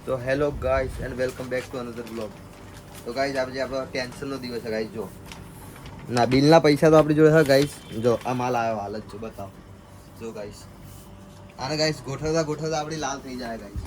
તો hello guys and welcome back to another blog. તો guys આજે આપણો ટેન્શનનો દિવસ છે ગાઈસ. જો ના બિલના પૈસા તો આપણી જોડે છે ગાઈસ. જો આ માલ આવ્યો હાલ જ જો બતાવો. જો ગાઈસ આને ગાઈસ ગોઠવતા ગોઠવતા આપણી લાલ થઈ જાય ગાઈસ.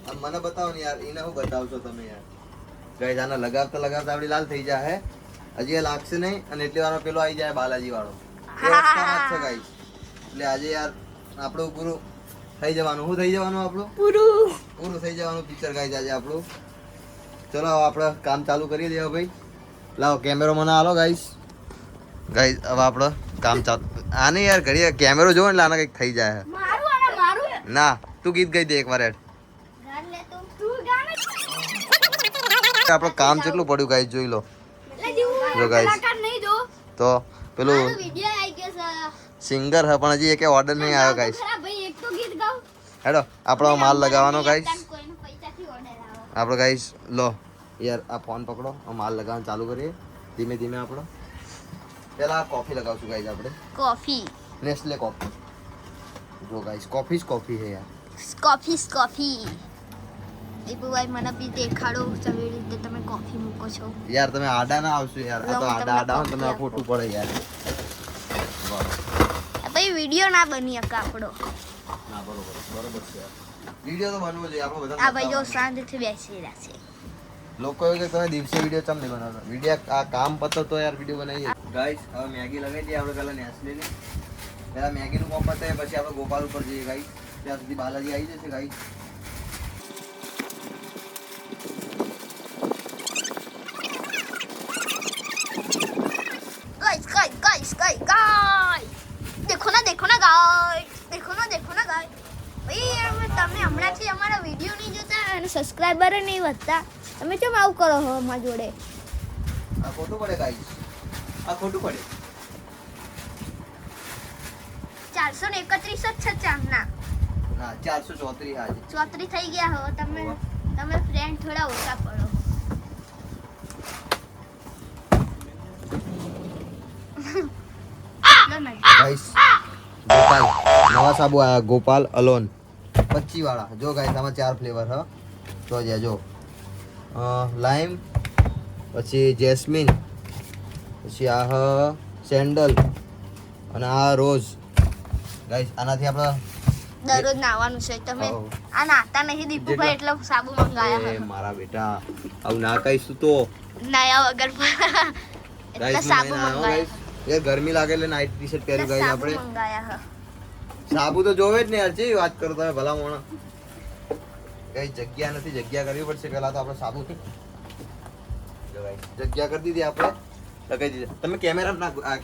આમ મને બતાવો ને યાર, એને હું બતાવશો તમે યાર. ગાઈસ આને લગાવતા લગાવતા આપણી લાલ થઈ જાય. હજી એ લાગશે નહીં અને એટલી વારમાં પેલો આવી જાય બાલાજી વાળો. એ રસ્તા વાત છે ગાઈસ. એટલે આજે યાર આપણું પૂરું થઈ જવાનું. શું થઈ જવાનું આપણું? પૂરું થઈ જવાનું પિક્ચર ગાઈસ આજે આપણું. ચલો આપણે કામ ચાલુ કરી દઈએ ભાઈ. લાવો કેમેરો મને હાલો ગાઈસ. ગાઈસ હવે આપણે કામ ચાલુ. આને યાર ઘડી કેમેરો જોવો એટલે આને કંઈક થઈ જાય. ના તું ગીત ગાઈ દે એકવાર હેડ. આપણું કામ કેટલું પડ્યું ગાઈસ જોઈ લો. જો ગાઈસ તો પેલું સિંગર હે પણ હજી એક ઓર્ડર નહીં આવ્યો ગાઈસ. હેડો આપણો માલ લગાવવાનો ગાઈસ. આપણે ગાઈસ લો યાર આ ફોન પકડો, માલ લગાવવાનું ચાલુ કરીએ ધીમે ધીમે. આપણો પેલા કોફી લગાવશું ગાઈસ. આપણે કોફી નેસ્લે કોફી. જો ગાઈસ કોફી જ કોફી છે યાર. કોફી દીપુભાઈ મને બી દેખાડો કેવી રીતે તમે કોફી મૂકો છો. યાર તમે આડા ના આવશો યાર. આ તો આડા આડા હોય તમે ખોટું પડે યાર. ભાઈ વિડિયો ના બની શકે આપણો. ના બરોબર છે યાર. વિડિયો તો બનવો જોઈએ આપણો બધા. આ ભાઈ જો શાંતિથી બેસી રહ્યા છે. લોકો કે તમે દિવસે વિડિયો ચમ નહીં બનાવતા. વિડિયો આ કામ પતો તો યાર વિડિયો બનાવીએ. ગાઈસ હવે મેગી લગાવી દઈએ આપણે પહેલા નેસ્લેની. પહેલા મેગીનું કામ પતાવીએ પછી આપણે ગોપાલ ઉપર જઈએ ગાઈસ. ત્યાં સુધી બાલાજી આવી જશે ગાઈસ. गाइस देखो ना गाइस, देखो ना गाइस. ભાઈ તમે હમણાંથી અમારા વિડિયો નહીં જોતા અને સબસ્ક્રાઇબર નહીં વધતા. તમે કેમ આવું કરો છો અમારા જોડે? આ ખોટું પડે ગાઈસ. આ ખોટું પડે. 431 જ છે ચામના. ના 434 આજે 34 થઈ ગયા હો. તમે ફ્રેન્ડ થોડા ઓછા પડો. ગાઈસ ગોપાલ નવા સાબુ આયા. ગોપાલ અલોન 25 વાળા. જો ગાઈસ આમાં 4 ફ્લેવર હ. તો જો લાઈમ, પછી જેસ્મિન, પછી આ હ સેન્ડલ અને આ રોઝ. ગાઈસ આનાથી આપણે દરરોજ નાવાનું છે. તમે આ નાતા નહીં દીપુભાઈ એટલે સાબુ મંગાયા એ મારા બેટા આવું ના કહીશું તો નયા વગર એટલે સાબુ મંગાયા. યાર ગરમી લાગે એટલે નાઈટ ટી-શર્ટ પહેર્યું ગાઈસ આપણે. મંગાયા સાબુ તો જોવે જ ને યાર. છે વાત કરો તમે ભલા મોણા. કઈ જગ્યા નથી, જગ્યા કરવી પડશે પહેલા તો આપણે સાબુ જગ્યા કરી દીધી આપણે, લગાવી દીધી. તમે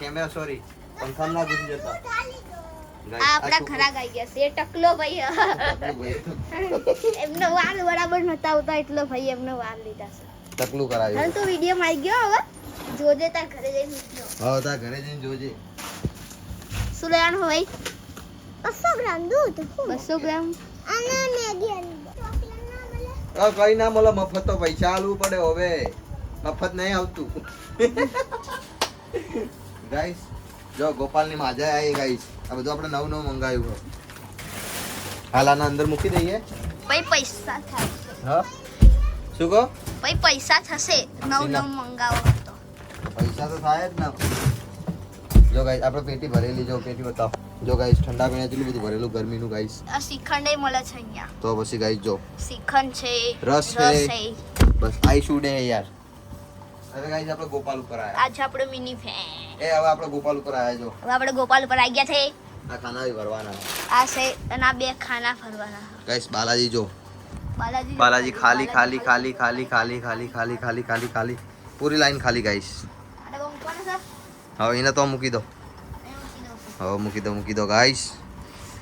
કેમેરા સોરી પંખામાં ના ઘૂસી જતા. આપડા ખરા ગાઈ ગયા છે ટકલો ભાઈ. એમનો વાળ બરાબર નતા આવતા એટલે ભાઈ એમનો વાળ લીધા છે. ટકલું કરાવ્યું. હાલ તો વિડિયો માં આવી ગયો. હવે જોજે તાર ઘરે જઈને વિડિયો. હા તાર ઘરે જઈને જોજે. શું લેવાનું ભાઈ? 200 ગ્રામ દૂધ. 200 ગ્રામ અને મેગી કઈ ના મળે. મફત તો પૈસા આલવું પડે. હવે મફત નહીં આવતું. ગાઈસ જો ગોપાલની માજા આવી ગાઈસ. આ બધું આપણે નવું મંગાવ્યું છે. હાલ આના અંદર મૂકી દઈએ. ભાઈ પૈસા થાય. હા શું કહો? ભાઈ પૈસા થશે. નવું મંગાવો તો પૈસા તો થાય જ ના. જો ગાઈસ આપણે પેટી ભરેલી. જો પેટી બતાવો. જો ગાઈસ ઠંડા પીણા કેટલું બધું ભરેલું ગરમીનું ગાઈસ. આ શ્રીખંડ મળે છે અહીંયા. તો પછી ગાઈસ જો શ્રીખંડ છે, રસ છે. બસ આઈ શુડ હે યાર. હવે ગાઈસ આપણે ગોપાલ ઉપર આયા. આજે આપણો મિની ફેન. હવે આપણે ગોપાલ ઉપર આયા. જો હવે આપણે ગોપાલ ઉપર આવી ગયા છે. આ ખાના ભી ભરવાના. આ છે અને આ બે ખાના ભરવાના. ગાઈસ બાલાજી જો બાલાજી ખાલી ખાલી ખાલી ખાલી ખાલી ખાલી ખાલી ખાલી ખાલી ખાલી પૂરી લાઈન ખાલી ગાઈસ. હવે એને તો મૂકી દો. હવે મૂકી દો ગાઈસ.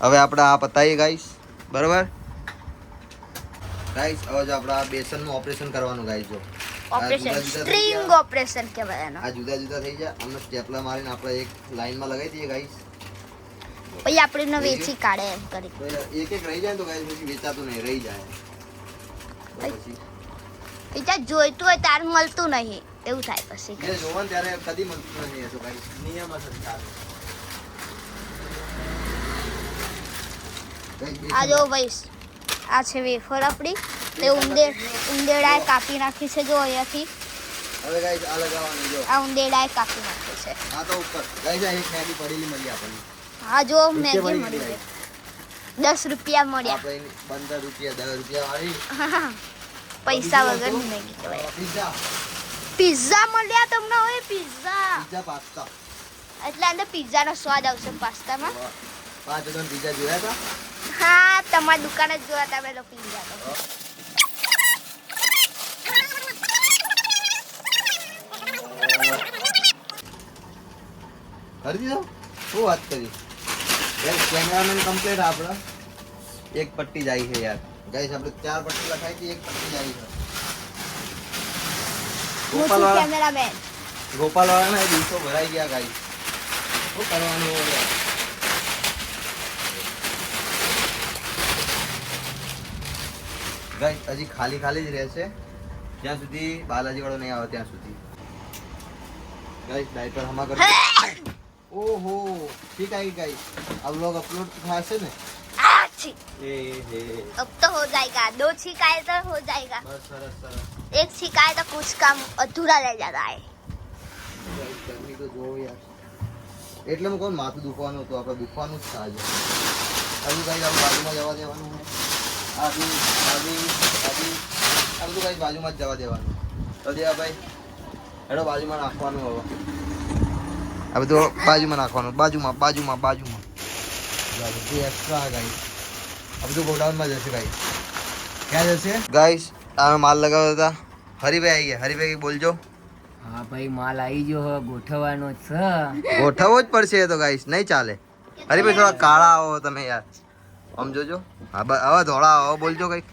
હવે આપણે આ પતાઈએ ગાઈસ. બરાબર ગાઈસ. હવે જો આપણે આ બેસનનું ઓપરેશન કરવાનું ગાઈસ. જો ઓપરેશન સ્ટ્રિંગ ઓપરેશન કહેવાય એનો. આ જુદા જુદા થઈ જાય. આમને સ્ટેપલર મારીને આપણે એક લાઈનમાં લગાવી દઈએ ગાઈસ. પછી આપણે વેચી કાઢે એમ કરી. એક એક રહી જાય તો ગાઈસ પછી વેચાતું નહીં, રહી જાય. ત્યાં જોઈતું હોય તાર મળતું નહીં એવું થાય. પછી જોવાનું ત્યારે કદી મળતું નહીં. તો ગાઈસ નિયમ હશે. આ જો ભાઈ આ છે વેફર આપણી તે ઉંદેડાએ કાપી નાખી છે જો અહીંયાથી હવે ગાઈસ આ લગાવવાનું જો આ ઉંદેડાએ કાપી નાખી છે આ તો ઉપર ગાઈસ આ એક મેગી પડેલી મળી આપણને હા જો મેગી મળી છે 10 રૂપિયા મળ્યા આપણે 15 રૂપિયા 10 રૂપિયા વાળી પૈસા વગરની મેગી કહેવાય પિઝા પિઝા મળ્યા તમને હવે પિઝા પાસ્તા એટલે અંદર પિઝાનો સ્વાદ આવશે પાસ્તામાં 5 ડોન પિઝા જોયા હતા હા તમારી દુકાને જ જોયા હતા પેલો પિઝા તો કરી દીધો શું વાત કરી યાર કેમેરામેન કમ્પ્લીટ આપણા એક પટ્ટી જાય છે યાર ગાઈસ આપણે 4 પટ્ટી લખાઈ હતી એક પટ્ટી જાય છે કેમેરામેન ગોપાલ વાળાના દિવસો ભરાઈ ગયા ગાઈસ શું કરવાનું યાર ગાઈસ હજી ખાલી ખાલી જ રહેશે જ્યાં સુધી બાલાજી વાળો નહીં આવે ત્યાં સુધી ગાઈસ ડાયપર હમા કરો ओहो ठीक है गाइस अब लोग अपलोड थશે ને आछी ए हे अब तो हो जाएगा 2 छिकाए तो हो जाएगा बस सरस सरस एक छिकाए तो कुछ काम अधूरा रह जाता है ગાઈસ ગરમી તો જો યાર એટલે હું કોણ માથું દુખવાનું હતું આપણે દુખવાનું જ છે આજે હજુ ગાઈસ આપણે બાજુમાં જવા દેવાનું છે આદી આ બધું ગાઈસ બાજુમાં જ જવા દેવાનું તો દે ભાઈ હેડો બાજુમાં નાખવાનું હવે આ બધું બાજુમાં નાખવાનું બાજુમાં જે એક્સ્ટ્રા ગાઈસ આ બધું ગોડાઉનમાં જશે ગાઈસ ક્યાં જશે ગાઈસ આ માલ લગાવતા હતા હરીભાઈ આવી ગયા હરીભાઈ બોલજો હા ભાઈ માલ આવી ગયો હવે ગોઠવવાનો છે ગોઠવવો જ પડશે એ તો ગાઈસ નહીં ચાલે હરીભાઈ થોડા કાળા આવો તમે યાર આમ જોજો હા હવે ધોળા આવો બોલજો કઈક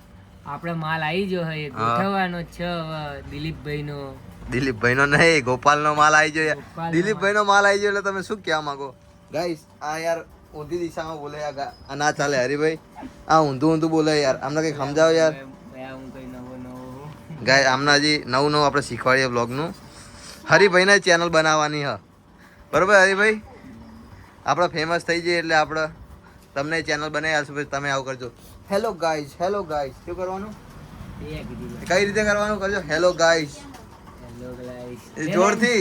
આપણે માલ આવી ગયો હવે ગોઠવવાનો છે હવે દિલીપભાઈ નો નહીં ગોપાલ નો માલ આવી ગયો દિલીપભાઈ નો માલ આવી ગયો એટલે તમે શું કહેવા માંગો ગાઈસ આ યાર ઊંધી દિશામાં બોલે યાર આ ના ચાલે હરીભાઈ આ ઊંધું બોલે યાર આમને કઈક સમજાવો યાર હું કઈ નવો ગાય આમને હજી નવું આપણે શીખવાડીએ બ્લોગનું હરીભાઈને ચેનલ બનાવવાની હ બરોબર હરીભાઈ આપણે ફેમસ થઈ જઈએ એટલે આપણે તમને ચેનલ બનાવી આપશું પછી તમે આવું કરજો હેલો ગાઈઝ શું કરવાનું કઈ રીતે કરવાનું કરજો હેલો ગાઈઝ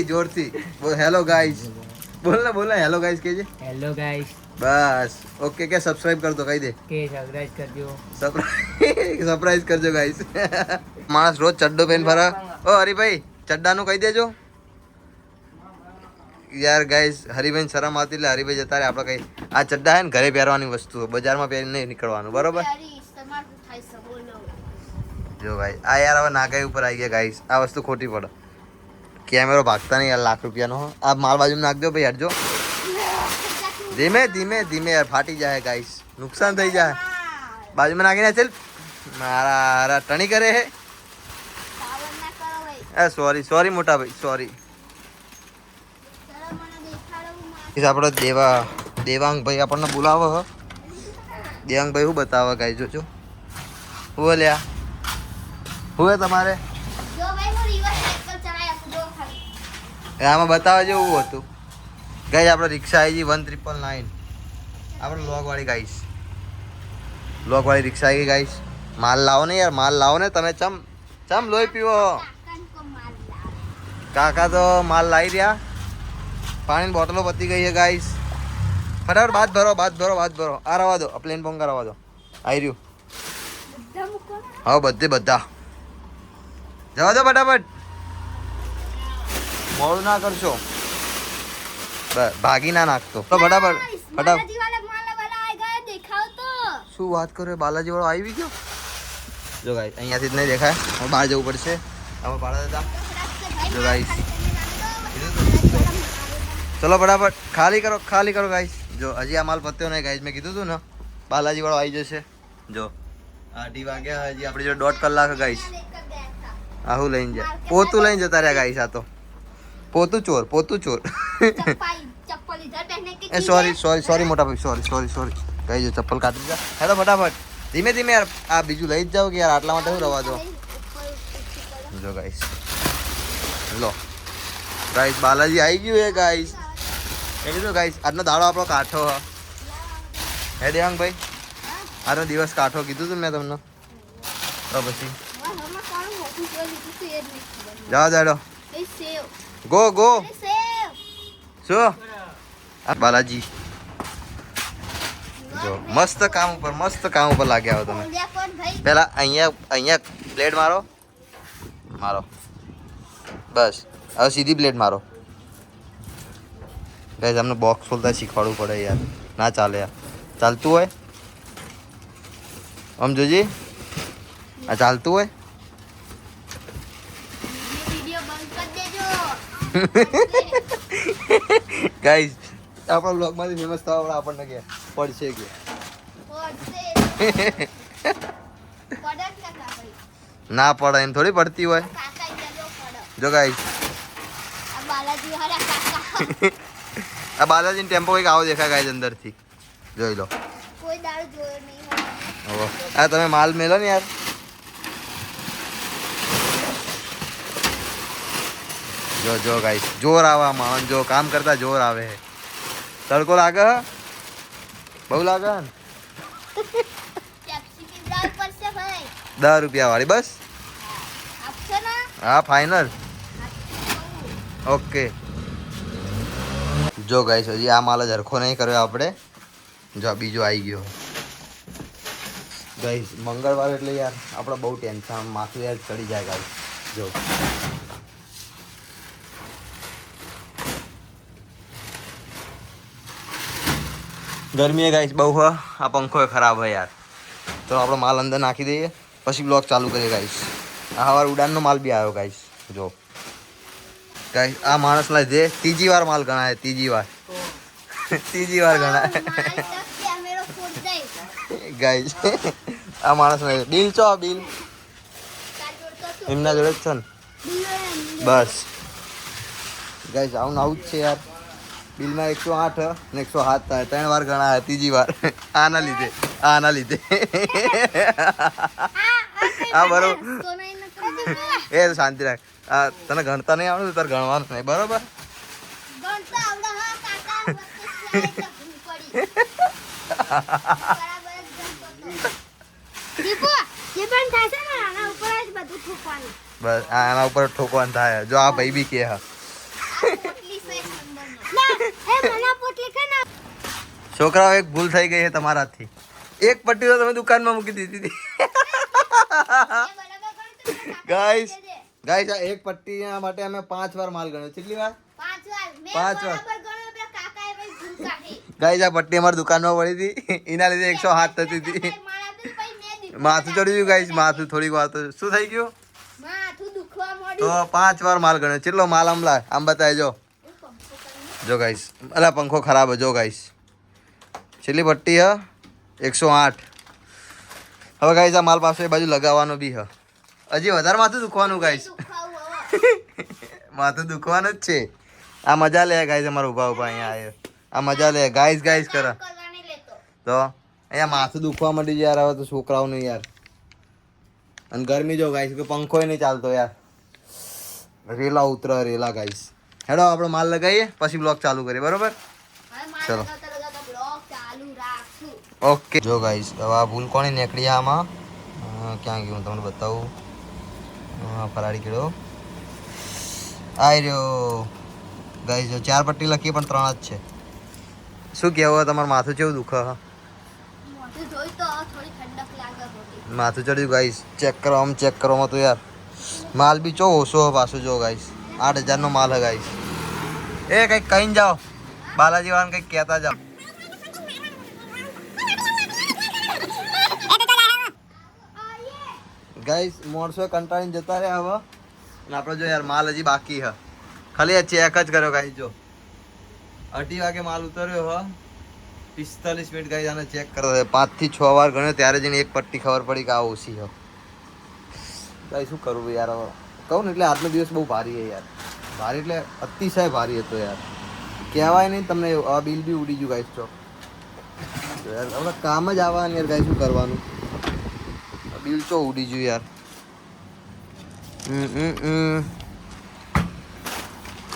જોરથી બોલ હેલો ગાઈઝ બોલ ને હેલો ગાઈઝ કહેજે હેલો ગાઈસ બસ ઓકે કે સબસ્ક્રાઇબ કર દો કહી દે કે સબસ્ક્રાઇબ કરજો સરપ્રાઈઝ કરજો ગાઈઝ માણસ રોજ ચડ્ડો પહેન ફરા ઓ હરીભાઈ ચડ્ડાનું કહી દેજો યાર ગાઈઝ હરીભાઈ શરમ આવતી એટલે હરીભાઈ જતા રહે આપણે કઈ આ ચડ્ડા હે ને ઘરે પહેરવાની વસ્તુ બજારમાં પહેરીને નહીં નીકળવાનું બરોબર જો ભાઈ આ યાર હવે નાગાઈ ઉપર આવી ગયા ગાઈઝ આ વસ્તુ ખોટી પડે કેમેરો ભાગતા નહીં યાર લાખ રૂપિયાનો આ માલ બાજુ નાખજો ભાઈ હટજો ધીમે યાર ફાટી જાય ગાઈસ નુકસાન થઈ જાય બાજુમાં નાખીને ચાલ મારા ટણી કરે હે સોરી મોટા ભાઈ સોરી આપણો દેવાંગ ભાઈ આપણને બોલાવો હ દેવાંગ ભાઈ શું બતાવે ગાઈસ જોજો હું બોલ્યા હું હે તમારે આમાં બતાવવા જેવું હતું ગાઈસ આપણે રિક્ષા આવી ગઈ 1999 આપણે લોગવાળી ગાઈસ લોગવાળી રિક્ષા આવી ગઈ ગાઈસ માલ લાવો ને યાર માલ લાવો ને તમે ચમ લોહી પીવો કાકા તો માલ લાવી રહ્યા પાણીની બોટલો પતી ગઈ છે ગાઈસ ફટાફટ બાદ ભરો આ રવા દો પ્લેન પોંગા રવા દો આવી રહ્યું હા બધા જવા દો ફટાફટ મોડું ના કરશો ભાગી ના નાખતો તો ફટાફટ શું વાત કરો બાલાજી વાળો આવી ગયો જો ગાઈસ અહીંયાથી જ નહીં દેખાય હવે બહાર જવું પડશે હવે પાડા હતા જો ગાઈસ ચલો ફટાફટ ખાલી કરો ગાઈસ જો હજી આ માલ પત્યો નહીં ગાઈસ મેં કીધું હતું ને બાલાજી વાળો આવી જશે જો 8 વાગ્યા હજી આપણી જો 1.5 કલાક ગાઈસ આહું લઈને જાય પોતું લઈને જતા રહ્યા ગાઈસ આ તો પોતું ચોર એ સોરી મોટા ભાઈ સોરી કઈ જો ચપ્પલ કાઢી દીધા હેલો ફટાફટ ધીમે યાર આ બીજું લઈ જ જાઓ કે યાર આટલા માટે શું રવા દો જો ગાઈસ લો ગાઈસ બાલાજી આવી ગયું હે ગાઈસ એ કીધું ગાઈસ આજનો દાડો આપણો કાઠો હે દેવાંગ ભાઈ આરો દિવસ કાઠો કીધું તું મેં તમને તો પછી હમણાં કોણ મોટું જોઈ લીધું તું એ જ નહીં ખબર. જાઓ જાડો એ સેવ. ગો ગો અરે સેવ. શું આ બાલાજી જો મસ્ત કામ ઉપર લાગ્યા હો તમે બોલ્યા કોણ ભાઈ? પેલા અહીંયા પ્લેટ મારો બસ હવે સીધી પ્લેટ મારો ગાઈસ અમને બોક્સ ખોલતા શીખવાડવું પડે યાર ના ચાલે યાર ચાલતું હોય આમ જોજી આ ચાલતું હોય વિડિયો બંધ કરી દેજો. ગાઈસ આપણા બ્લોગમાંથી ફેમસ થવા વાળા આપણને કે પડશે કે પડશે. પડે જ કાકા ભાઈ. ના પડે એમ થોડી પડતી હોય કાકા જજો પડે. જો ગાઈસ આ બાલાજી વાળા કાકા આ બાલાજીનો ટેમ્પો કંઈક આવો દેખાય ગાઈસ અંદરથી જોઈ લો કોઈ દાળ જોયો નહીં હોય. હવે આ તમે માલ મેલો ને યાર જો ગાઈસ જોર આવે આમાં જો કામ કરતા જોર આવે હે તડકો લાગે હે? બહુ લાગે હે ને? પેપ્સી પીવડાવવી પડશે ભાઈ. 10 રૂપિયા વાળી બસ આપશો ને? હા ફાઇનલ ઓકે જો ગાઈસ હજી આ માલ જ હરખો નહીં કર્યો આપણે જો આ બીજો આવી ગયો ગાઈસ મંગળવાર એટલે યાર આપણે બહુ ટેન્શન માથું યાર ચડી જાય ગાઈસ જો ગરમી ગાઈસ બહુ હ આ પંખો ખરાબ હે યાર તો આપણો માલ અંદર નાખી દઈએ પછી બ્લોગ ચાલુ કરીએ ગાઈસ આ હવાર ઉડાનનો માલ બી આવ્યો ગાઈસ જો ગાઈસ આ માણસ લાજે ત્રીજી વાર માલ ગણાય ત્રીજી વાર ગણાય મારી તક કેમેરો ફૂટ જાય. ગાઈસ આ માણસ બિલ ચો બિલ તાર જોડે તો શું? એમના જોડે જ છે ને બિલ બસ ગાઈસ આવું જ છે યાર બિલમાં 108 ને 107 થાય 3 વાર ગણાય ત્રીજી વાર આના લીધે હા બરોબર તો નહીં નકર એ શાંતિ રાખ આ તને ગણતા નહીં આવડતું તારે ગણવાનું નહીં બરોબર ગણતા આવડે હા કાકા વચ્ચે પડી. બરાબર જ ગણતો તો. દીપો જે પણ થશે ને આના ઉપર જ બધું ઠોકવાનું. બસ આના ઉપર ઠોકવાનું થાય જો આ ભાઈ બી કે હા આ પોટલી છે એક નંબરનો. ના એ મને પોટલી કે ના. છોકરાઓ એક ભૂલ થઈ ગઈ છે તમારાથી એક પટ્ટી તો તમે દુકાનમાં મૂકી દીધી હતી એ બરાબર ગણતો ગાઈસ ગાઈસ આ એક પટ્ટી માટે અમે 5 વાર માલ ગણ્યો કેટલી વાર 5 વાર મેં પાંચ વાર. બરાબર ગણ્યો પેલા કાકાએ ભાઈ ભૂલ કાઢી. ગાઈસ આ પટ્ટી અમારી દુકાનમાં પડી હતી એના લીધે 107 થતી હતી મારા તો ભાઈ મેં દીધું. માથું ચડી ગયું ગાઈસ માથું થોડીક વાર તો શું થઈ ગયું માથું દુખવા તો માંડ્યું. 5 વાર માલ ગણ્યો કેટલો માલ આમ લાય આમ બતાય જો જો ગાઈસ અલા પંખો ખરાબ હે જો ગાઈસ છેલ્લી પટ્ટી હ 108 હવે ગાઈસ આ માલ પાસે એ બાજુ લગાવવાનો બી હ હજી વધારે માથું દુખવાનું ગાઈસ દુખાવું હવે. માથું દુખવાનું જ છે આ મજા લે ગાઈસ અમારા ઊભા અહીંયા આવ્યો આ મજા લે ગાઈસ કરે કરવા નહીં લેતો. તો અહીંયા માથું દુખવા માંડી યાર હવે તો છોકરાઓનું યાર અને ગરમી જો ગાઈસ કે પંખોય નહીં ચાલતો યાર રેલા ગાઈસ હેડો આપણો માલ લગાવીએ પછી બ્લોગ ચાલુ કરીએ બરોબર હવે મારે ચલો. લગાવતા બ્લોગ ચાલુ રાખશું. ઓકે જો ગાઈસ હવે આ ભૂલ કોણે નીકળી આમાં ક્યાં ગયું તમને બતાવું ફરાડી કીડો આઈ રહ્યો ગાઈસ જો 4 પટ્ટી લખી પણ 3 જ છે શું કહેવું તમારું માથું કેવું દુખે મોઢું જોઈ તો થોડી ઠંડક લાગે થોડી. માથું ચડ્યું ગાઈસ ચેક કરો માં તો યાર માલ બી ચો ઓછો પાછું જો ગાઈસ 8000 નો માલ હે ગાઈસ એ કંઈક કહીને જાઓ બાલાજી વાળાને કંઈક કહેતા જાઓ ગાઈસ મોણસો કંટાળીને જતા રહ્યા હવે અને આપણે જો યાર માલ હજી બાકી હે ખાલી આ ચેક જ કર્યો ગાઈસ જો 2:30 વાગે માલ ઉતર્યો હ 45 મિનિટ ગાઈસ આને ચેક કરો 5 થી 6 વાર ગણ્યો ત્યારે જઈને એક પટ્ટી ખબર પડી કે આ ઓછી હ ગાઈસ શું કરવું યાર હવે કહું ને એટલે આજનો દિવસ બહુ ભારી હે યાર ભારી એટલે અતિશય ભારી હતો યાર કહેવાય નહીં તમને આ બિલ બી ઉડી ગયું ગાઈસ તો યાર હવે કામ જ આવવાનું યાર ગાઈસ શું કરવાનું બિલ તો ઉડી ગયું યાર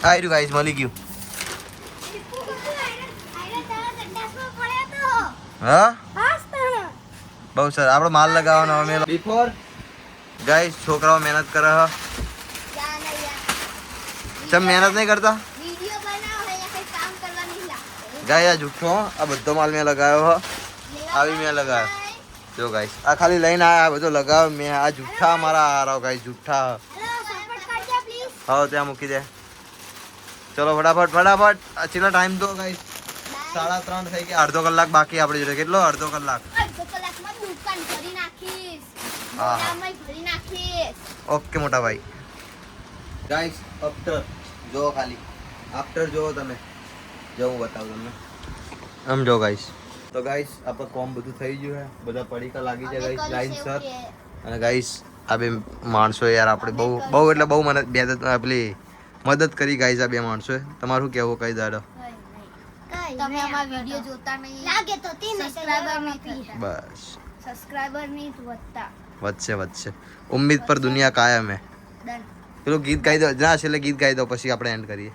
આઈ રહ્યું ગાઈસ મળી ગયું દીપુ કાકા આયરા તારા સંડાસમાં પડ્યો તો. હા હાસ તારા. બહુ સર આપણો માલ લગાવવાનો અમે બિફોર ગાઈસ છોકરાઓ મહેનત કરે હ ચમ મહેનત નહીં કરતા વિડિયો બનાવો હે યા કઈ કામ કરવા નહીં લાગતો ગાય આ જુઠ્ઠો આ બધો માલ મેં લગાવ્યો હ આવી મેં લગાવ્યો જો ગાઈસ આ ખાલી લઈને આ બધો લગાવ્યો મેં આ જુઠ્ઠા મારા આરાવ ગાઈસ જુઠ્ઠા હેલો સપોર્ટ કરજો પ્લીઝ હા ત્યાં મૂકી દે ચલો ફટાફટ ફટાફટ આ છેલ્લો ટાઈમ તો ગાઈસ 3:30 થઈ ગયા અડધો કલાક બાકી આપણે જોડે કેટલો અડધો કલાક અડધો કલાકમાં દુકાન ભરી નાખીશ હા. મોટામાં ભરી નાખીશ ઓકે મોટા ભાઈ ગાઈસ આફ્ટર જો ખાલી આફ્ટર જો તમે જો હું બતાવું તમને આમ જો ગાઈસ તો ગાઈસ આપણે કોમ બધું થઈ ગયું છે બધા પડીકા લાગી જાય ગાઈસ લાઈન સર અને ગાઈસ આ બે માણસો યાર આપણે બહુ બહુ એટલે બહુ મને પેલી મદદ કરી ગાઈસ આ બે માણસોએ તમારું કેવું કઈ દાડો તમે અમારા વિડિયો જોતા નહીં લાગે તો સબસ્ક્રાઇબર નથી બસ સબસ્ક્રાઇબર નહીં વધતા વધશે વધશે ઉમ્મીદ પર દુનિયા કાયમ હે ડન પેલું ગીત ગાઈ દો ના છેલ્લે ગીત ગાઈ દો પછી આપણે એન્ડ કરીએ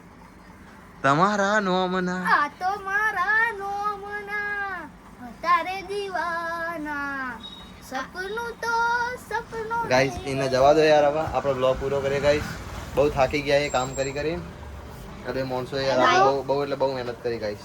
તમારા નોમના આ તો મારા નોમના તારે દીવાના સપનું તો સપનું ગાઈસ એને જવા દો યાર હવે આપણો બ્લોગ પૂરો કરીએ ગાઈસ બહુ થાકી ગયા એ કામ કરી કરીને અરે માણસો યાર આપણે બહુ એટલે બહુ મહેનત કરી ગાઈસ